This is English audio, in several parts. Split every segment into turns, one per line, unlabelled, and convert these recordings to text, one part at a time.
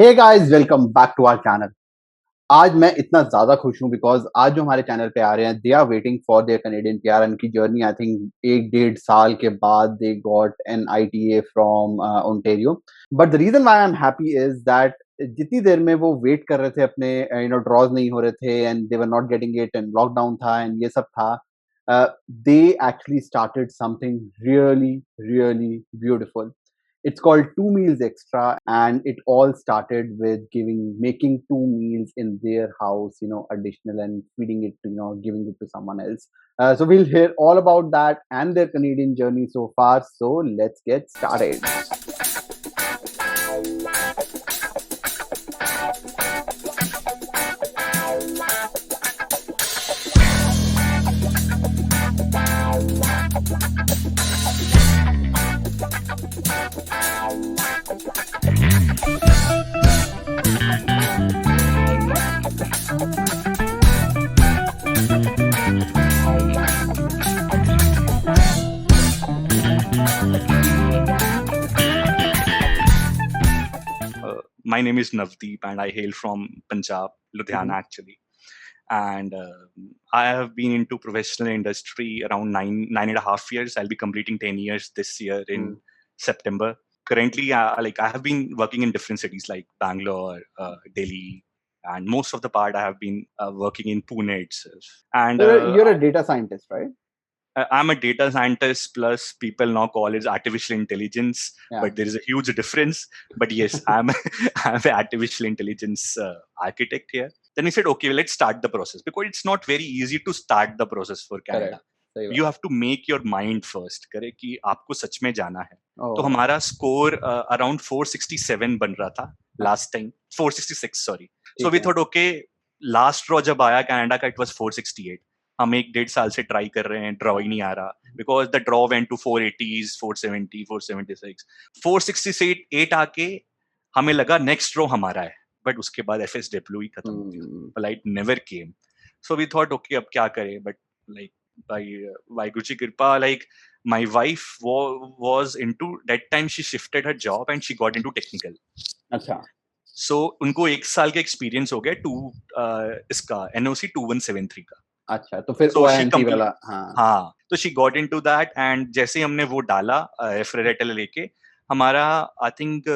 Hey guys welcome back to our channel. आज मैं इतना ज़्यादा खुश हूँ बिकॉज़ आज जो हमारे चैनल पे आ रहे हैं, they are waiting for their Canadian PR. उनकी जर्नी आई थिंक 1 डेढ़ साल के बाद they got an ITA from Ontario. But the reason why I am happy is that जितनी देर में वो वेट कर रहे थे अपने ड्रॉज़ नहीं हो रहे थे and they were not getting it and lockdown था एंड ये सब था, they actually started something really, really beautiful. It's called Two Meals Extra, and it all started with making two meals in their house, additional and feeding it, giving it to someone else. So we'll hear all about that and their Canadian journey so far. So let's get started.
My name is Navdeep and I hail from Punjab, Ludhiana actually. And I have been into professional industry around nine and a half years. I'll be completing 10 years this year in September. Currently, I have been working in different cities like Bangalore, Delhi, and most of the part I have been working in Pune itself. And
So you're a data scientist, right?
I'm a data scientist, plus people now call it artificial intelligence,
Yeah.
but there is a huge difference. But yes, I'm I'm an artificial intelligence architect here. Then we said, okay, let's start the process, because it's not very easy to start the process for Canada.
सही
You
बात.
have to make your mind first, correct, कि आपको सच में जाना है. तो
Oh,
हमारा score around 467 बन रहा था लास्ट टाइम, 466 सॉरी. सो
ठीक
वी
है.
थॉट ओके, लास्ट ड्रॉ जब आया कनाडा का, इट वाज 468. हम एक डेढ़ साल से ट्राई कर रहे हैं, ड्रॉ ही नहीं आ रहा, because the draw went to 480s, 470, 476, 468 आके हमें लगा नेक्स्ट ड्रॉ हमारा है. बट उसके बाद FSW ही खत्म हो गया, flight never came. So we thought okay, अब क्या करें. But like by Waheguru ji कृपा, like my wife was into that time, she shifted her job and she got into technical.
अच्छा.
So उनको एक साल का एक्सपीरियंस हो गया इसका NOC 2173 का.
अच्छा, तो फिर
So she
OINT
complete,
वाला. हाँ.
हाँ, तो she got into that and जैसे ही हमने वो डाला रेफरल लेटर लेके, हमारा आई थिंक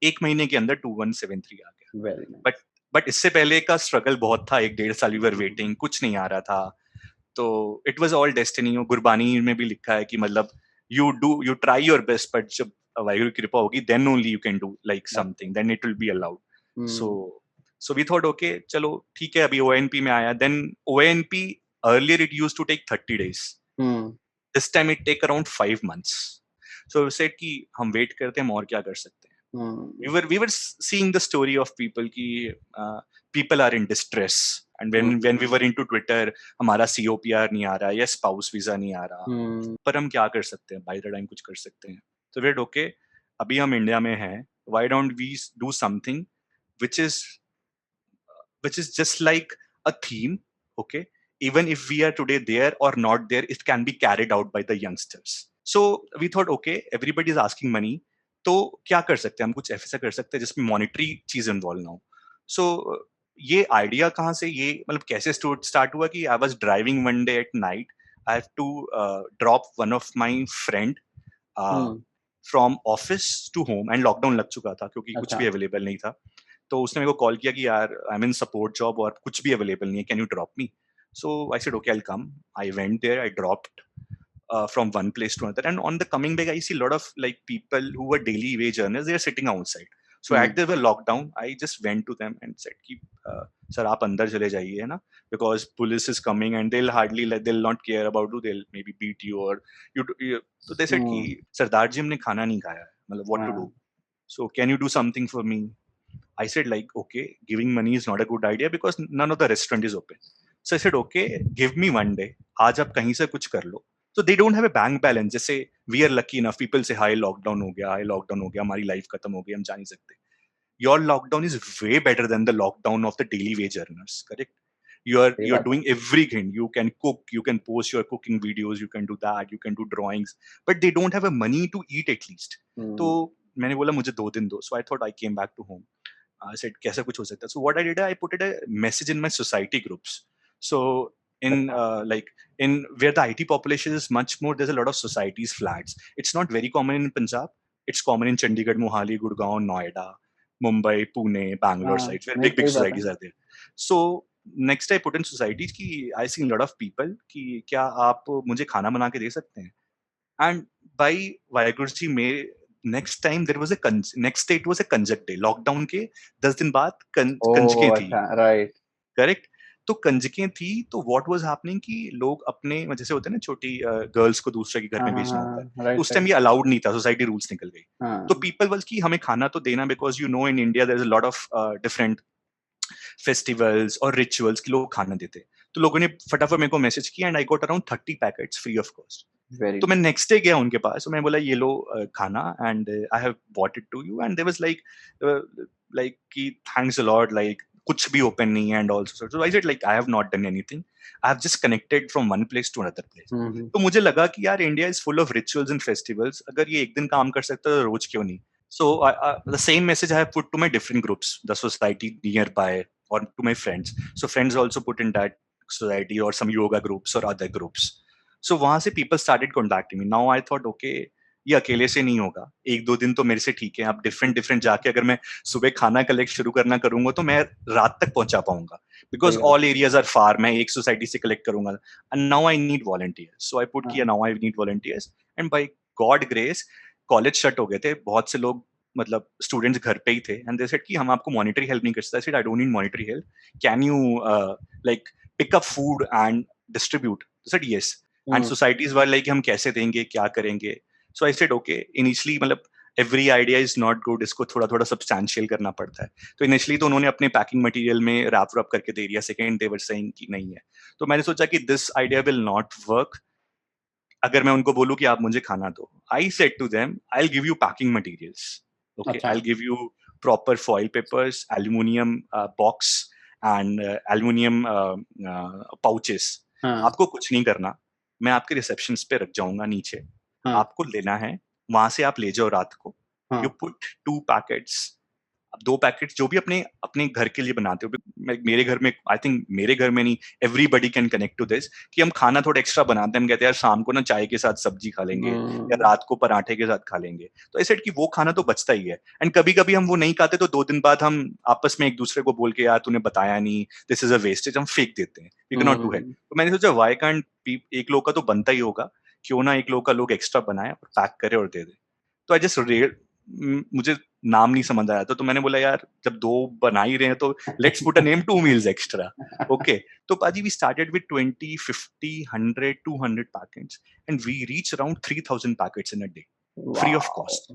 एक महीने के अंदर 2173 आ गया.
Very nice.
बट इससे पहले का स्ट्रगल बहुत था, एक डेढ़ साल वी वर वेटिंग, कुछ नहीं आ रहा था. तो it was all destiny. Gurbani में भी लिखा है कि मतलब you try your best, but जब वाहिगुरु की कृपा होगी, then only you can do like something, then it will be allowed. So so we thought okay, चलो ठीक है. अभी ONP में आया. Then ONP earlier it used to take 30 days. This time it take around 5 months. So we said कि हम wait करते हैं, हम और क्या कर सकते हैं. We were seeing the story of people कि people are in distress, and when we were into Twitter, हमारा COPR नहीं आ रहा या स्पाउस वीजा नहीं आ रहा, पर हम क्या कर सकते हैं, बाय द टाइम कुछ कर सकते हैं. तो वेट ओके, अभी हम इंडिया में हैं, why don't we do something which is just like a theme, okay? Even if we are today there or not there, it can be carried out by the youngsters. So we thought, okay, everybody is asking money, तो क्या कर सकते हैं हम, कुछ ऐसा कर सकते हैं जिसमें मॉनिटरी चीज इन्वॉल्व ना हो. सो ये आइडिया कहाँ से, ये मतलब कैसे स्टार्ट हुआ कि I was driving one day at night. I have to drop one of my friend from office to home, and lockdown लग चुका था क्योंकि कुछ भी अवेलेबल नहीं था. तो उसने मेरे को कॉल किया कि यार I am in support job और कुछ भी अवेलेबल नहीं है, can you drop me. So I said okay, I will come. I went there, I dropped from one place to another, and on the coming back I see a lot of like people who were daily wage earners, they are sitting outside. So at the lockdown I just went to them and said कि sir आप अंदर चले जाइए, है ना, because police is coming and they'll hardly, like, they'll not care about you, they'll maybe beat you or you. So they said कि सरदार जी हमने खाना नहीं खाया है, मतलब what to do, so can you do something for me. I said like, okay, giving money is not a good idea because none of the restaurant is open. So I said, okay, give me one day. आज आप कहीं से कुछ कर लो. So they don't have a bank balance. जैसे we are lucky enough, people say, high lockdown हो गया, हमारी लाइफ खत्म हो गई, हम जा नहीं सकते. Your lockdown is way better than the lockdown of the daily wage earners, correct? You're doing everything. You can cook, you can post your cooking videos, you can do that, you can do drawings, but they don't have a money to eat at least. तो मैंने बोला मुझे 2 दिन दो. So I thought I came back to home. I said कैसा कुछ हो सकता है. So what I did, I put it a message in my society groups. So in like in where the IT population is much more, there's a lot of societies flats. It's not very common in Punjab. It's common in Chandigarh, Mohali, Gurgaon, Noida, Mumbai, Pune, Bangalore
हाँ,
sites where
नहीं
big
सही बात है.
societies are there. So next I put in societies कि I see a lot of people कि क्या आप मुझे खाना बना के दे सकते हैं. And by वाहिगुरु जी में next time there was a next day it was a kanjak day. Lockdown के 10 दिन बाद कंजकें
ओह!
थी.
अच्छा, राइट.
करेक्ट. तो कंजकें थी तो व्हाट वाज हैपनिंग कि लोग अपने जैसे होते हैं ना छोटी गर्ल्स को दूसरे के घर
हाँ,
में
हाँ,
भेजना होता है,
हाँ,
तो
राइट,
उस टाइम
राइट.
ये अलाउड नहीं था, सोसाइटी रूल्स निकल गई. तो
हाँ,
पीपल वाज कि हमें खाना तो देना, because you know in India there is a lot of different festivals और रिचुअल्स के लोग खाना देते. तो लोगों ने फटाफट मेरे को मैसेज किया and I got around 30 packets free of cost.
Very
तो मैं
नाइस.
नेक्स्ट डे गया उनके पास, तो मैं बोला ये लो खाना, and I have bought it to you, and there was like कि थैंक्स अ लॉट, लाइक कुछ भी ओपन नहीं है and also. So I said like I have not done anything, I have just connected from one place to another place.
Hmm, hmm.
तो मुझे लगा कि यार India is full of rituals and festivals, अगर ये एक दिन काम कर सकता है तो रोज क्यों नहीं. So the same message I have put to my different groups, the society nearby, or to my friends. So friends also put in that society or some yoga groups or other groups. So वहां से people started contacting me. Now I thought, okay, ये अकेले से नहीं होगा, एक दो दिन तो मेरे से ठीक है. अब डिफरेंट डिफरेंट जाके अगर मैं सुबह खाना कलेक्ट शुरू करना करूंगा तो मैं रात तक पहुंचा पाऊंगा, बिकॉज
सही बात
ऑल एरियाज आर फार. मैं एक सोसाइटी से कलेक्ट करूंगा, and now I need volunteers. So I put
है.
किया
हाँ,
now I need volunteers. And by God grace college shut हो गए थे, बहुत से लोग मतलब स्टूडेंट्स घर पे ही थे, एंड दे सेड कि हम आपको मॉनिटरी हेल्प नहीं कर सकते. I said I don't need monetary help, can you like pick up food and distribute. Said yes. And
hmm,
societies were like हम कैसे देंगे, क्या करेंगे. So I said okay. Initially मतलब every idea is not good, इसको थोड़ा थोड़ा substantial करना पड़ता है. तो इनिशियली तो उन्होंने अपने पैकिंग मटेरियल में रैप रैप करके दे दिया. सेकंड दे वर सेइंग कि नहीं है. तो मैंने सोचा कि this idea will not work अगर मैं उनको बोलूं कि आप मुझे खाना दो. I said to them I will give you packing materials. Okay,
अच्छा.
I will give you proper foil papers, aluminium box and aluminium pouches.
हाँ,
आपको कुछ नहीं करना, मैं आपके रिसेप्शन पे रख जाऊंगा नीचे.
हाँ,
आपको लेना है, वहां से आप ले जाओ रात को.
हाँ.
यू पुट 2 पैकेट्स, 2 पैकेट जो भी अपने अपने घर के लिए बनाते हो. मेरे घर में, आई थिंक मेरे घर में नहीं, everybody can connect to this, कि हम खाना थोड़ा एक्स्ट्रा बनाते हैं. हम कहते हैं यार शाम को ना चाय के साथ सब्जी खा लेंगे, या
हुँ,
रात को पराठे के साथ खा लेंगे. तो ऐसे कि वो खाना तो बचता ही है. एंड कभी कभी हम वो नहीं खाते तो 2 दिन बाद हम आपस में एक दूसरे को बोल के यार तूने बताया नहीं, दिस इज अ वेस्टेज, हम फेंक देते हैं. वी कैन नॉट डू है.
हुँ.
तो मैंने सोचा व्हाई कांट एक लोग का तो बनता ही होगा, क्यों ना एक लोग का लोग एक्स्ट्रा बनाए और पैक करे और दे दे. तो आई जस्ट मुझे नाम नहीं समझ आया था, तो मैंने बोला यार जब 2 बना ही रहे हैं तो let's put a name 2 meals extra. Okay. तो पाजी we started with 20, 50, 100, 200 packets, and we reach around 3000 packets in a day, free of
Wow!
Cost.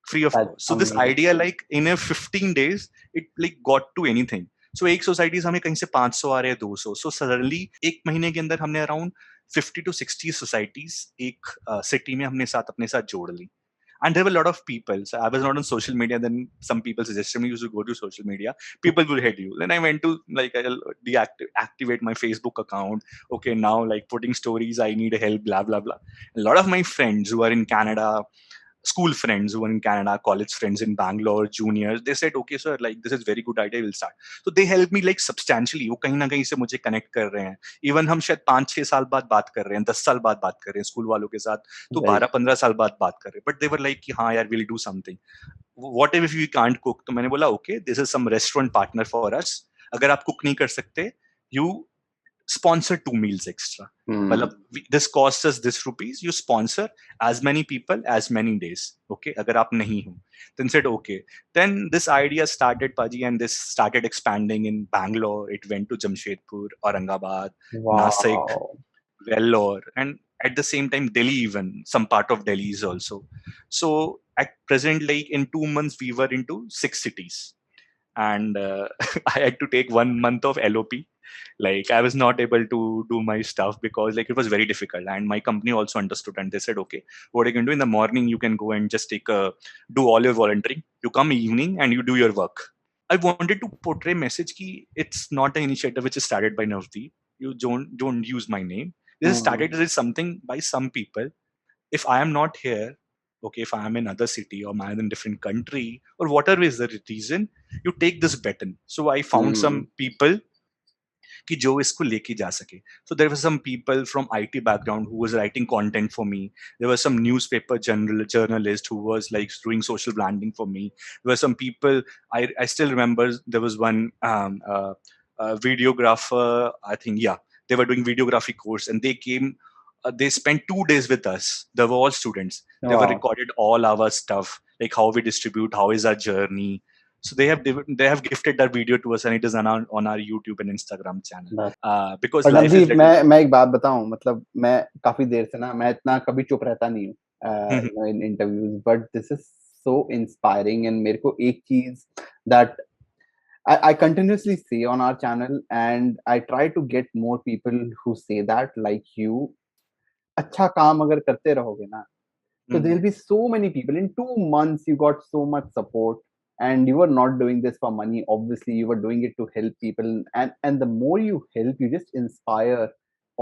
Free of
That's
cost. So this
amazing.
idea, like in a 15 days, it like got to anything. So एक societies हमें कहीं से 500 आ रहे हैं, 200. So suddenly एक महीने के अंदर हमने अराउंड 50 to 60 सोसाइटीज एक सिटी में हमने साथ अपने साथ जोड़ ली. And there were a lot of people. So I was not on social media. Then some people suggested me you should go to social media. People will hate you. Then I went to like I'll deactivate my Facebook account. Okay, now like putting stories, I need help. Blah blah blah. A lot of my friends who are in Canada, school friends who are in Canada, college friends in Bangalore, juniors, they said, okay, sir, like this is very good idea, we'll start. So they helped me like substantially. वो कहीं ना कहीं से मुझे connect कर रहे हैं. Even हम शायद 5-6 साल बाद बात कर रहे हैं, 10 साल बाद बात कर रहे हैं स्कूल वालों के साथ, तो
Very
12-15 साल बाद बात कर रहे हैं. बट दे वर लाइक कि हाँ यार will do something. What if we can't cook. तो मैंने बोला okay, this is some restaurant partner for us. अगर आप कुक नहीं कर सकते, you sponsor 2 meals extra.
Hmm.
मतलब this costs us this rupees, you sponsor as many people as many days. Okay, अगर आप नहीं हो. Then said okay. Then this idea started, Paji, and this started expanding in Bangalore. It went to Jamshedpur, Aurangabad, Nasik,
Wow!
Vellore, and at the same time Delhi, even some part of Delhi is also. So at present, like in 2 months, we were into 6 cities, and I had to take 1 month of LOP. Like I was not able to do my stuff because like it was very difficult, and my company also understood, and they said, okay, what you can do in the morning, you can go and just do all your volunteering. You come evening and you do your work. I wanted to portray message ki it's not an initiative which is started by Navdeep. You don't use my name. This is
Hmm.
started as something by some people. If I am not here, okay, if I am in other city or I'm in different country or whatever is the reason, you take this baton. So I found some people कि जो इसको लेके जा सके. So there were some people from IT background who was writing content for me. There were some newspaper journalist who was like doing social branding for me. There were some people, I still remember there was one videographer, I think, yeah, they were doing videography course and they came, they spent 2 days with us. They were all students. They were
Wow.
recorded all our stuff, like how we distribute, how is our journey. So they have gifted that video to us, and it is on our YouTube and Instagram channel.
बस।
Because
और
life is
Navdeep,
little.
मैं एक बात बताऊँ, मतलब मैं काफ़ी देर से ना, मैं इतना कभी चुप रहता नहीं हूँ इन interviews, but this is so inspiring and मेरे को एक चीज़ that I continuously see on our channel, and I try to get more people who say that, like you. अच्छा काम अगर करते रहोगे ना, so
Mhm.
there'll be so many people. In 2 months, you got so much support, and you were not doing this for money. Obviously, you were doing it to help people, and the more you help, you just inspire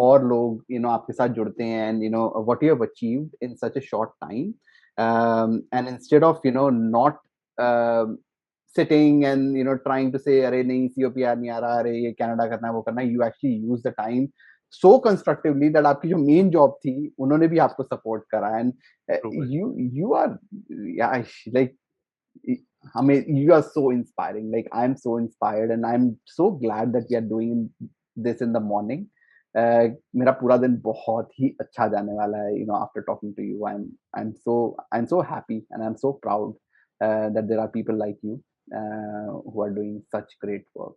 और लोग आपके साथ जुड़ते हैं, and what you have achieved in such a short time. And instead of not um, sitting and trying to say अरे नहीं COPR नहीं आ रहा, अरे ये कनाडा करना है, वो करना है, you actually use the time so constructively that आपकी जो मेन जॉब थी उन्होंने भी आपको सपोर्ट करा, and
True, buddy.
you are, yeah, like, I mean, you are so inspiring. Like, I'm so inspired, and I'm so glad that we are doing this in the morning. मेरा पूरा दिन बहुत ही अच्छा जाने वाला है. After talking to you, I'm so happy, and I'm so proud that there are people like you who are doing such great work.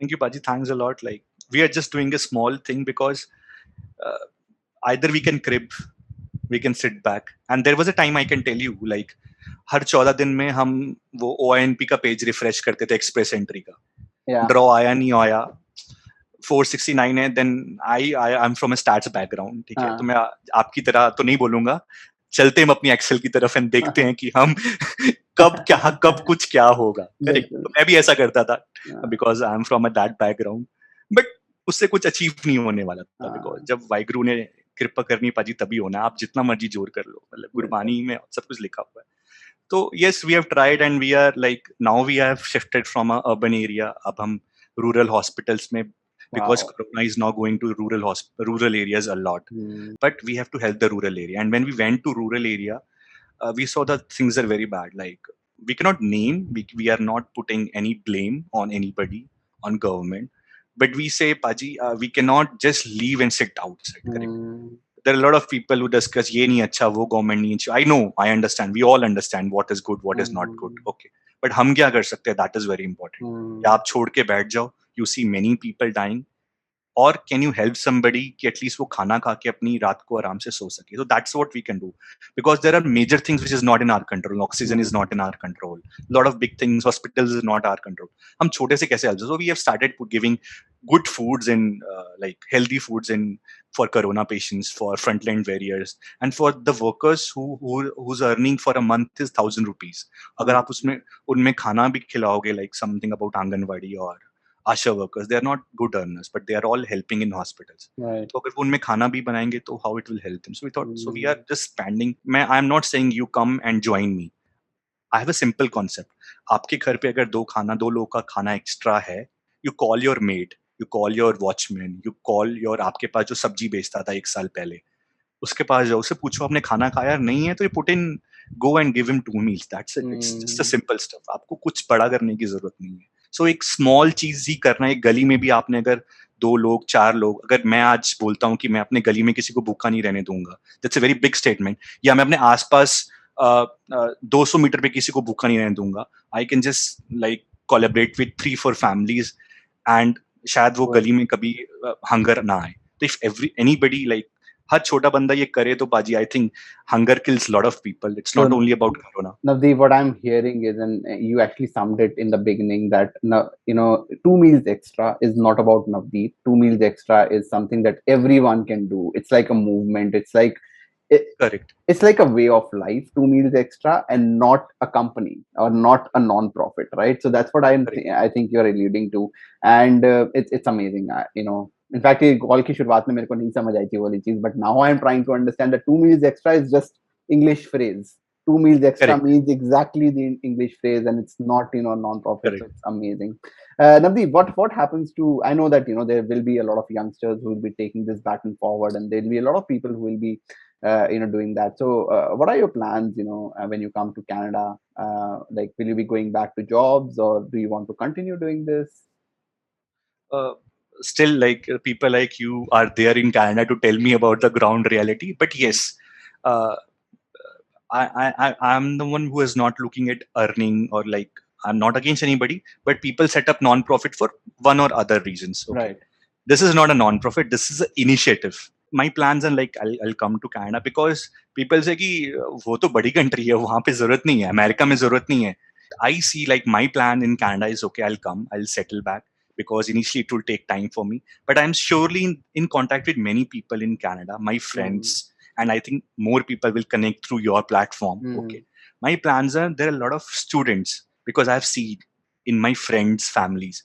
Thank you, Paji. Thanks a lot. Like, we are just doing a small thing because uh, either we can crib, we can sit back. And there was a time, I can tell you, like, हर 14 दिन में हम वो OINP का page refresh करते थे, express entry का.
Yeah.
Draw आया नहीं आया, 469 है, then I am from a stats background, ठीक है. तो मैं आपकी तरह तो नहीं बोलूंगा, चलते हम अपनी एक्सेल की तरफ एंड देखते हैं कि हम कब कुछ क्या होगा. करेक्ट. तो मैं भी ऐसा करता था because I am from a that background. But उससे कुछ अचीव नहीं होने वाला था, बिकॉज जब वाहिगुरु ने कृपा करनी पाजी तभी होना. आप जितना मर्जी जोर कर लो, मतलब गुरबानी में सब कुछ लिखा हुआ है. तो yes, we have tried and we are like now we have shifted from a urban area. अब हम रूरल हॉस्पिटल्स में, because
Wow.
corona is now going to rural areas a lot, but we have to help the rural area. And when we went to rural area, we saw that things are very bad. Like, we cannot name, we are not putting any blame on anybody, on government, but we say, Paji, we cannot just leave and sit outside. Correct. There are a lot of people who discuss ye nahi acha, wo government nahi acha. I understand, we all understand what is good, what is not good. Okay, but hum kya kar sakte hain? That is very important. या आप छोड़ के बैठ जाओ, you see many people dying, or can you help somebody कि at least वो खाना खा के अपनी रात को आराम से सो सके. So that's what we can do, because there are major things which is not in our control. Oxygen is not in our control. A lot of big things, hospitals is not our control. हम छोटे से कैसे help? So we have started giving good foods and like healthy foods in for corona patients, for frontline warriors, and for the workers whose earning for a month is 1,000 rupees. अगर आप उसमें उनमें खाना भी खिलाओगे, like something about anganwadi or ASHA workers, they are not good earners but they are all helping in hospitals.
Right.
तो अगर वो उनमें खाना भी बनाएंगे तो how it will help them. So we thought, so we are just spending. मैं I am not saying you come and join me. I have a simple concept. आपके घर पे अगर दो लोग का खाना एक्स्ट्रा है, you call your made, you call your watchman, you call your, आपके पास जो सब्जी बेचता था 1 साल पहले, उसके पास जाओ, उससे पूछो आपने खाना खाया. नहीं है तो ये put in, go and give him 2 meals. That's it. It's just a simple stuff. आपको कुछ बड़ा करने की जरूरत नहीं है. सो एक स्मॉल चीज ही करना है. एक गली में भी आपने अगर 2 लोग 4 लोग, अगर मैं आज बोलता हूँ कि मैं अपने गली में किसी को भूखा नहीं रहने दूंगा, that's a very big statement. या मैं अपने आसपास 200 मीटर पे किसी को भूखा नहीं रहने दूंगा, I can just like collaborate with 3-4 families, and शायद वो गली में कभी हंगर ना आए. तो इफ एनीबडी लाइक हर छोटा बंदा ये करे तो बाजी, I think hunger kills lot of people. It's not only about corona.
Navdeep, what I'm hearing is, and you actually summed it in the beginning, that 2 meals extra is not about Navdeep. 2 meals extra is something that everyone can do. It's like a movement.
Correct.
It's like a way of life. 2 meals extra, and not a company or not a non-profit, right? So that's what I think you're alluding to, and it's amazing. In fact, ये call की शुरुआत में मेरे को नहीं समझ आई थी वो वाली चीज, but now I'm trying to understand that 2 meals extra is just English phrase. 2 meals extra
Correct.
means exactly the English phrase, and it's not, non-profit. So
Correct.
it's amazing. Navdeep, what happens to? I know that there will be a lot of youngsters who will be taking this baton forward, and there will be a lot of people who will be, doing that. So, what are your plans? When you come to Canada, like, will you be going back to jobs, or do you want to continue doing this?
uh, Still, like, people like you are there in Canada to tell me about the ground reality. But yes, uh, I'm the one who is not looking at earning, or like, I'm not against anybody, but people set up non-profit for one or other reasons. Okay,
Right.
this is not a non-profit. This is an initiative. My plans are like, I'll come to Canada because people say कि वो तो बड़ी country है, वहाँ पे जरूरत नहीं है, अमेरिका में जरूरत नहीं है. I see, like, my plan in Canada is okay. I'll come, I'll settle back, because initially it will take time for me. But I'm surely in contact with many people in Canada, my
Mm-hmm.
friends, and I think more people will connect through your platform.
Mm-hmm.
Okay, my plans are, there are a lot of students, because I've seen in my friends' families,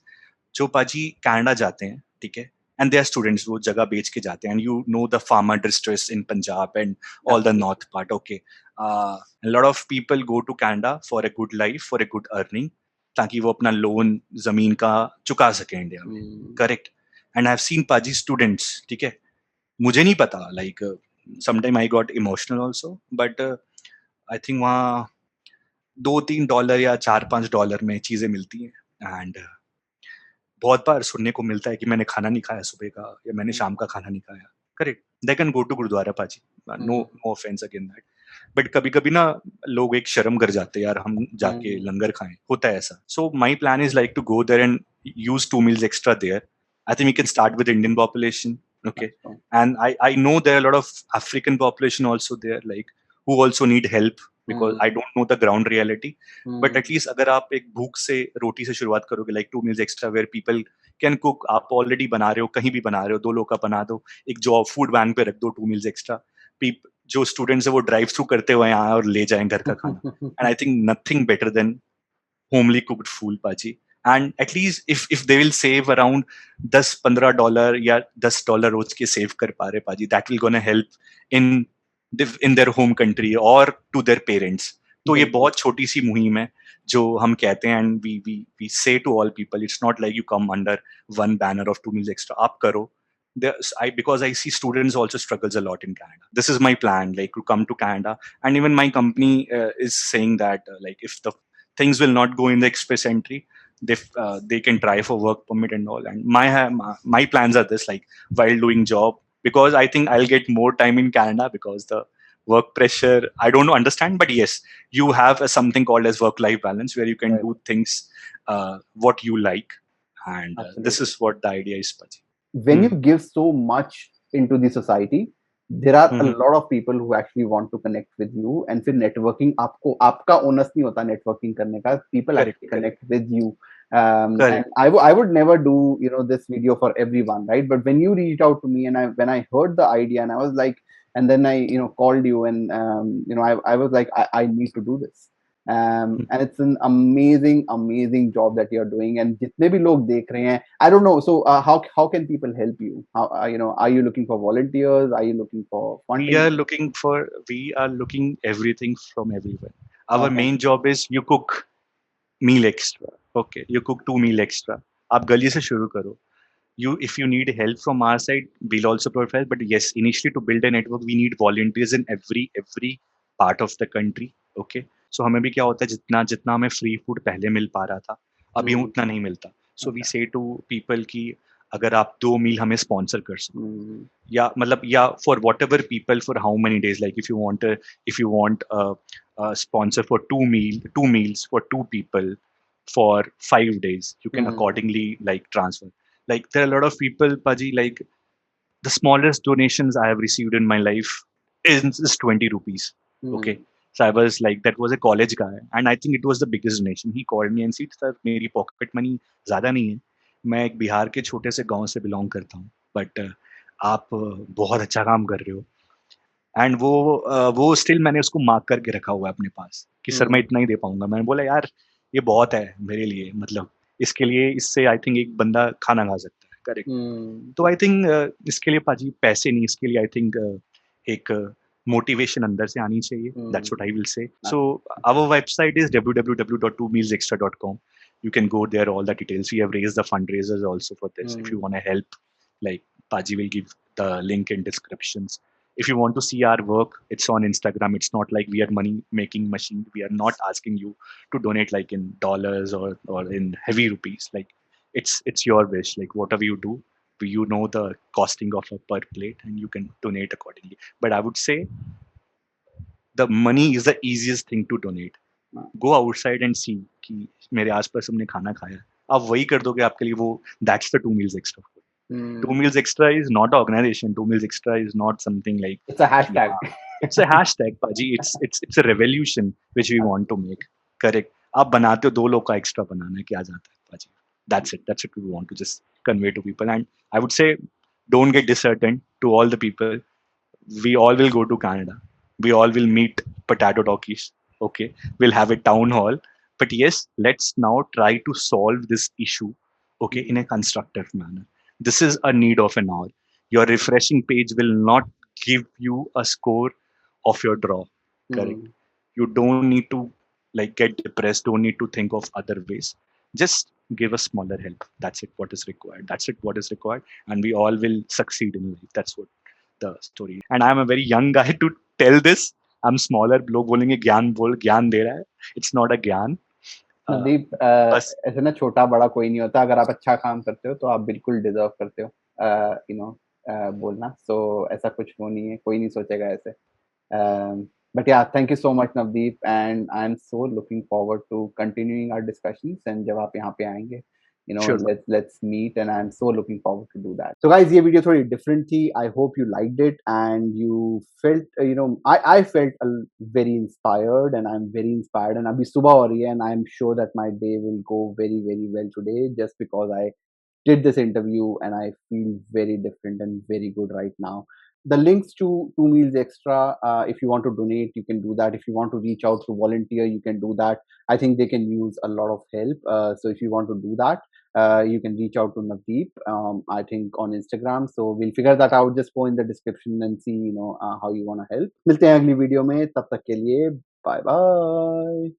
जो पाजी Canada जाते हैं, ठीक है, and they are students, वो जगह बेच के जाते हैं, and you know the farmer distress in Punjab and all the
Absolutely.
north part. Okay, a lot of people go to Canada for a good life, for a good earning, ताकि वो अपना loan जमीन का चुका सके India में.
Mm.
Correct. And I have seen पाजी students, ठीक है, मुझे नहीं पता, like, sometime I got emotional also, but I think वहाँ $2-3 या $4-5 में चीजें मिलती हैं. एंड बहुत बार सुनने को मिलता है कि मैंने खाना नहीं खाया सुबह का, या मैंने शाम का खाना नहीं खाया. Correct. They can go to gurudwara paaji, no
Mm.
No offence again that. But कभी कभी ना, लोग एक शर्म कर जाते हैं, यार हम जाके
Mm.
लंगर खाएं, होता है ऐसा. So my plan is like to go there and use 2 meals extra there. I think we can start with Indian population. Okay.
That's true.
And I know there are a lot of African population also there, like, who also need help, because I
Mm.
don't know the ground reality. But
Mm.
at least अगर आप एक भूख से रोटी से शुरुआत करोगे, like 2 meals extra where people can cook, आप already बना रहे हो, कहीं भी बना रहे हो, 2 लोग का बना दो, एक जॉब फूड वैन पे रख दो, 2 meals extra. जो स्टूडेंट्स है वो ड्राइव थ्रू करते हुए यहाँ और ले जाएं घर का खाना. And I think nothing better than homely cooked food, Paji. And at least if they will save around $10-15 या $10 रोज के save कर पा रहे पाजी, that will gonna help in in their home country or to their parents. तो ये
बिल्कुल.
बहुत छोटी सी मुहिम है जो हम कहते हैं, and we say to all people, it's not like you come under one banner of 2 meals extra. आप करो. Because I see students also struggles a lot in Canada. This is my plan, like, to come to Canada, and even my company is saying that, like, if the things will not go in the express entry, they can try for work permit and all. And my plans are this, like, while doing job, because I think I'll get more time in Canada, because the work pressure, I don't understand, but yes, you have something called as work life balance, where you can
Right.
do things what you like. And this
Absolutely.
is what the idea is, Paji.
When you give so much into the society, there are a
Mm-hmm.
lot of people who actually want to connect with you, and फिर networking आपको आपका onus नहीं होता networking करने का. People
Correct,
actually
correct,
connect with you. And
correct.
I would never do this video for everyone, right? But when you reached out to me, and when I heard the idea, and I was like, and then I called you, and I was like, I need to do this.
Mhm.
And it's an amazing job that you're doing, and जितने भी लोग देख रहे हैं, I don't know, so how can people help you? How, are you looking for volunteers? Are you looking for
we
funding?
are looking for we are looking everything from everywhere. Our
Okay.
main job is, you cook meal extra. Okay, you cook 2 meal extra. आप गली से शुरू करो. If you need help from our side, we'll also provide. But yes, initially, to build a network, we need volunteers in every part of the country. Okay, so हमें भी क्या होता है, जितना जितना हमें free food पहले मिल पा रहा था, अभी
Mm,
उतना नहीं मिलता. So we
okay.
say to people कि अगर आप 2 meal हमें sponsor कर सको,
Mm,
या मतलब, या for whatever people, for how many days, like, if you want a sponsor for 2 meals for 2 people for 5 days, you can
mm,
accordingly, like, transfer. Like, there are a lot of people, Paji, like, the smallest donations I have received in my life is 20 rupees. Okay.
mm,
So I was like, that was a college guy, and I think it was the biggest donation. He called me and said, sir, मेरी pocket money ज़्यादा नहीं है, मैं एक बिहार के छोटे से गांव से बिलोंग करता हूँ, बट आप बहुत अच्छा काम कर रहे हो. एंड वो स्टिल मैंने उसको मार्क करके रखा हुआ है अपने पास, कि सर मैं
mm,
इतना ही दे पाऊंगा. मैंने बोला, यार ये बहुत है मेरे लिए, मतलब, इसके लिए, इससे आई थिंक एक बंदा खाना खा सकता है. करेक्ट.
mm,
तो आई थिंक इसके लिए पाजी पैसे नहीं, इसके लिए आई थिंक एक motivation अंदर से आनी चाहिए. That's what I will say. So
Absolutely.
our website is www.2mealsextra.com. You can go there, all the details. We have raised the fundraisers also for this. If you want to help, like Paji will give the link in descriptions. If you want to see our work, it's on Instagram. It's not like we are money making machine. We are not asking you to donate like in dollars or in heavy rupees. Like it's your wish. Like whatever you do, you know the costing of a per plate and you can donate accordingly. But I would say the money is the easiest thing to donate. Go outside and see कि मेरे आसपास हमने खाना खाया, आप वही कर दोगे आपके लिए वो. That's the 2 meals extra. 2 meals extra is not an organization. 2 meals extra is not something like
It's a hashtag.
yeah, it's a hashtag Paji. It's a revolution which we want to make. Correct. आप बनाते हो 2 लोग का extra बनाना है, क्या जाता है Paji. That's it we want to just convey to people. And I would say don't get disheartened to all the people. We all will go to Canada. We all will meet potato talkies. Okay, we'll have a town hall. But yes, let's now try to solve this issue. Okay, in a constructive manner. This is a need of an hour. Your refreshing page will not give you a score of your draw. Correct. You don't need to like get depressed. Don't need to think of other ways. Just give a smaller help. That's it. What is required. That's it. What is required, and we all will succeed in life. That's what the story. And I'm a very young guy to tell this. I'm smaller. लोग बोलेंगे ज्ञान दे रहा है. It's not a ज्ञान.
नवदीप,
बस
ऐसे ना छोटा बड़ा कोई नहीं होता. अगर आप अच्छा काम करते हो तो आप बिल्कुल डिजर्व करते हो बोलना. सो ऐसा कुछ वो नहीं है, कोई नहीं सोचेगा ऐसे. But yeah, thank you so much, Navdeep, and I'm so looking forward to continuing our discussions. And जब आप यहाँ पे आएंगे,
sure.
let's meet, and I'm so looking forward to do that. So guys, ये वीडियो थोड़ी different थी. I hope you liked it and you felt, I felt very inspired, and I'm very inspired. And अभी सुबह हो रही है, and I'm sure that my day will go very very well today, just because I did this interview and I feel very different and very good right now. The links to 2 meals extra, if you want to donate, you can do that. If you want to reach out to volunteer, you can do that. I think they can use a lot of help. So if you want to do that, you can reach out to Navdeep, I think on Instagram. So we'll figure that out. Just go in the description and see, how you want to help. मिलते हैं अगली video में, तब तक के लिए bye bye.